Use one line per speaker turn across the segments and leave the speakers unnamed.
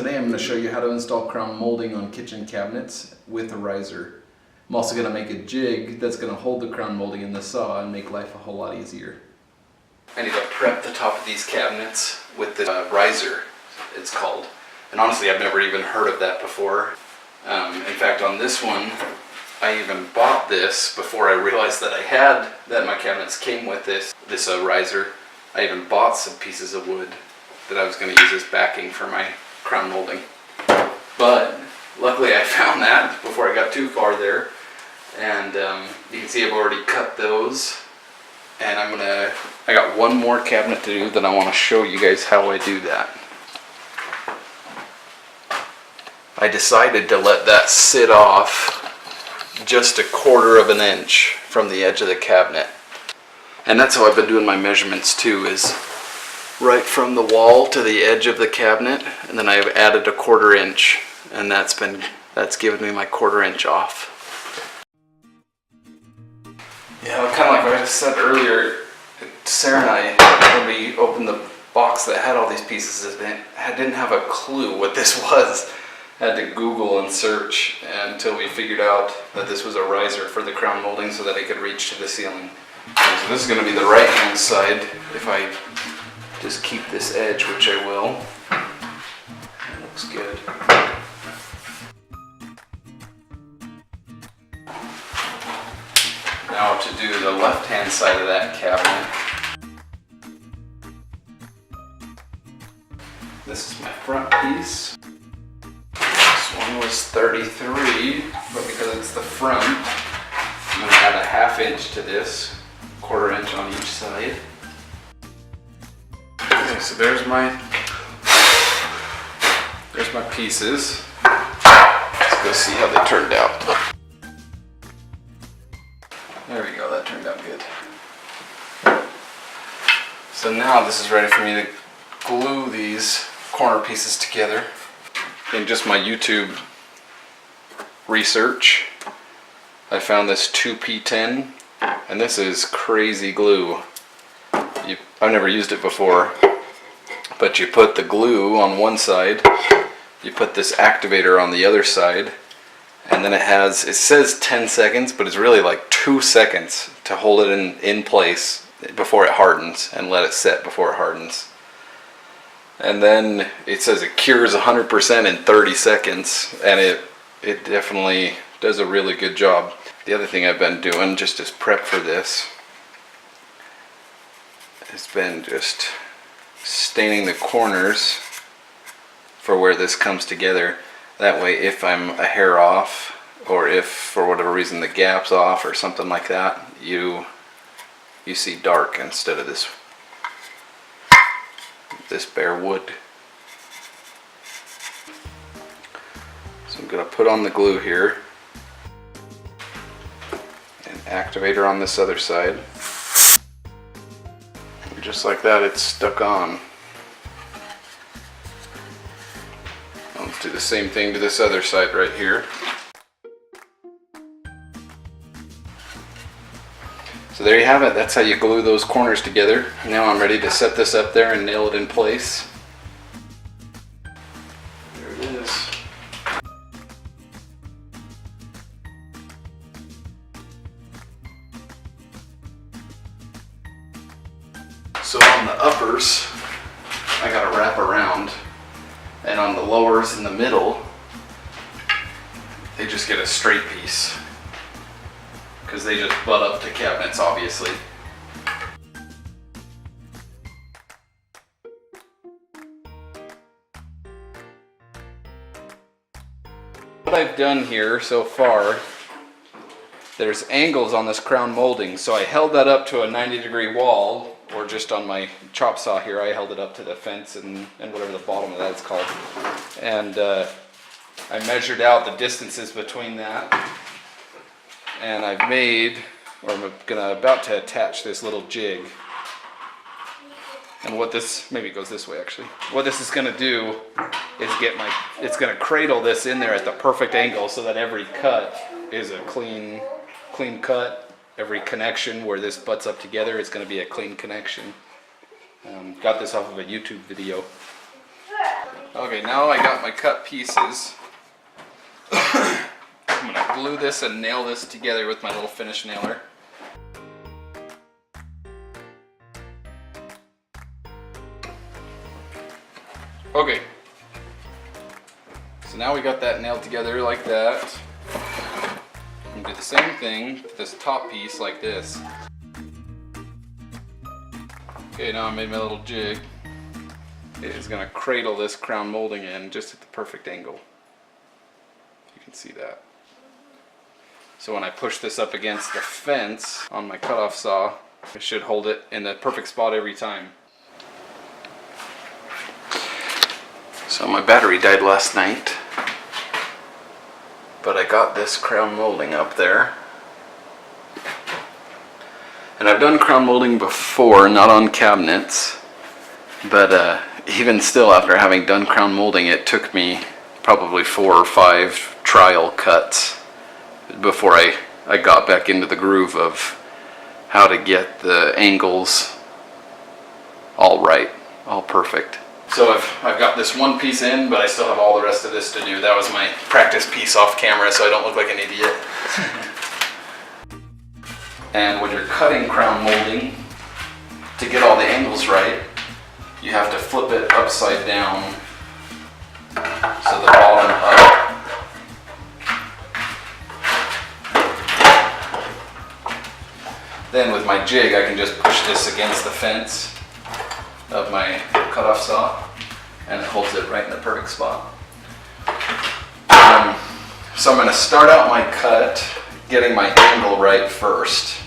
Today I'm going to show you how to install crown molding on kitchen cabinets with a riser. I'm also going to make a jig that's going to hold the crown molding in the saw and make life a whole lot easier. I need to prep the top of these cabinets with the riser, it's called. And honestly, I've never even heard of that before. In fact, on this one, I even bought this before I realized that my cabinets came with this riser. I even bought some pieces of wood that I was going to use as backing for my crown molding. But luckily I found that before I got too far there. And you can see I've already cut those. And I got one more cabinet to do that I want to show you guys how I do that. I decided to let that sit off just 1/4 of an inch from the edge of the cabinet. And that's how I've been doing my measurements too, is right from the wall to the edge of the cabinet, and then I've added 1/4 inch, and that's given me my 1/4 inch off. Yeah, kind of like what I just said earlier, Sarah and I, when we opened the box that had all these pieces in it, I didn't have a clue what this was. I had to Google and search until we figured out that this was a riser for the crown molding so that it could reach to the ceiling. So this is going to be the right hand side if I just keep this edge, which I will. That looks good. Now to do the left hand side of that cabinet. This is my front piece. This one was 33, but because it's the front, I'm going to add 1/2 inch to this, 1/4 inch on each side. Okay, so there's my pieces. Let's go see how they turned out. There we go, that turned out good. So now this is ready for me to glue these corner pieces together. In just my YouTube research, I found this 2P10, and this is crazy glue. I've never used it before, but you put the glue on one side, you put this activator on the other side, and then it says 10 seconds, but it's really like 2 seconds to hold it in place before it hardens, and let it set before it hardens. And then it says it cures 100% in 30 seconds, and it definitely does a really good job. The other thing I've been doing just as prep for this has been just staining the corners for where this comes together. That way, if I'm a hair off, or if for whatever reason the gap's off or something like that, you see dark instead of this bare wood. So I'm going to put on the glue here, and activator on this other side. And just like that, it's stuck on. Let's do the same thing to this other side right here. So there you have it. That's how you glue those corners together. Now I'm ready to set this up there and nail it in place. There it is. So on the uppers, I gotta wrap around. And on the lowers in the middle, they just get a straight piece, because they just butt up to cabinets, obviously. What I've done here so far, there's angles on this crown molding, so I held that up to a 90-degree wall, or just on my chop saw here, I held it up to the fence and whatever the bottom of that's called. And I measured out the distances between that. And I've made, or I'm about to attach this little jig. And what this, maybe it goes this way actually. What this is going to do is it's going to cradle this in there at the perfect angle so that every cut is a clean cut. Every connection where this butts up together is going to be a clean connection. Got this off of a YouTube video. Okay, now I got my cut pieces. I'm gonna glue this and nail this together with my little finish nailer. Okay, so now we got that nailed together like that. I'm gonna do the same thing with this top piece like this. Okay, now I made my little jig. It is gonna cradle this crown molding in just at the perfect angle. You can see that. So when I push this up against the fence on my cutoff saw, it should hold it in the perfect spot every time. So my battery died last night, but I got this crown molding up there. And I've done crown molding before, not on cabinets, but even still, after having done crown molding, it took me probably 4 or 5 trial cuts before I got back into the groove of how to get the angles all right, all perfect. So I've got this one piece in, but I still have all the rest of this to do. That was my practice piece off camera, so I don't look like an idiot. And when you're cutting crown molding, to get all the angles right, you have to flip it upside down, so the bottom up. Then with my jig, I can just push this against the fence of my cutoff saw, and it holds it right in the perfect spot. So I'm going to start out my cut getting my angle right first,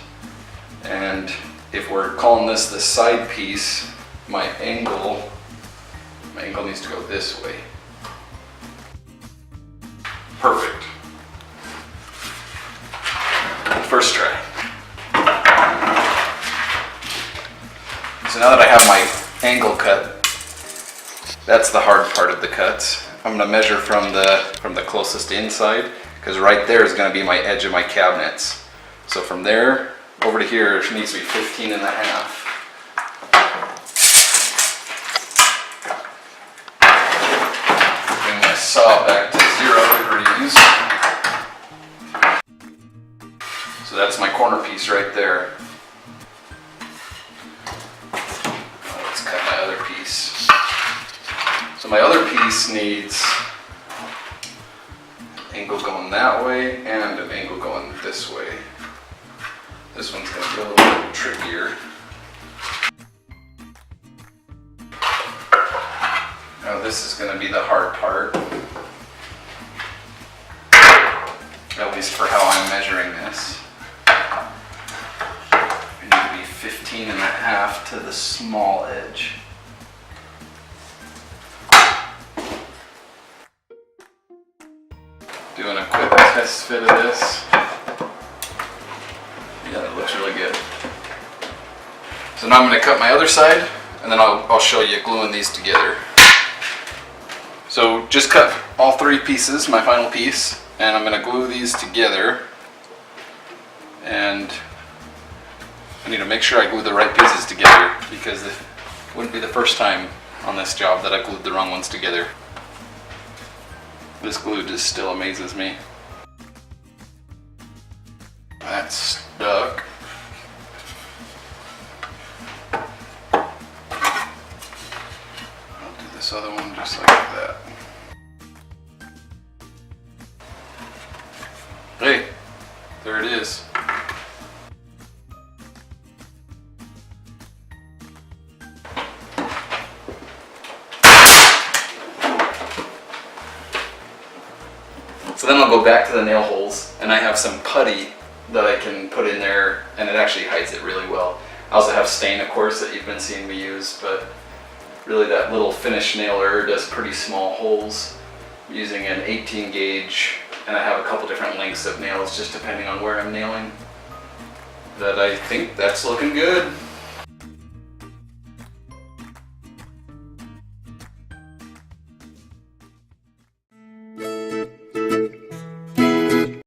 and if we're calling this the side piece, my angle needs to go this way. Perfect. First try. So now that I have my angle cut, that's the hard part of the cuts. I'm going to measure from the closest inside, because right there is going to be my edge of my cabinets. So from there over to here, it needs to be 15 and a half. Bring my saw back to 0 degrees. So that's my corner piece right there. Let's cut my other piece. So my other piece needs an angle going that way and an angle going this way. This one's going to be a little bit trickier. Now this is going to be the hard part, at least for how I'm measuring this. I need to be 15 and a half to the small edge. Doing a quick test fit of this. Yeah, that looks really good. So now I'm going to cut my other side, and then I'll show you gluing these together. So just cut all 3 pieces, my final piece, and I'm going to glue these together. And I need to make sure I glue the right pieces together, because it wouldn't be the first time on this job that I glued the wrong ones together. This glue just still amazes me. That's stuck. I'll do this other one just like that. Hey, there it is. So then I'll go back to the nail holes, and I have some putty that I can put in there, and it actually hides it really well. I also have stain, of course, that you've been seeing me use, but really that little finish nailer does pretty small holes. I'm using an 18 gauge, and I have a couple different lengths of nails just depending on where I'm nailing. But I think that's looking good.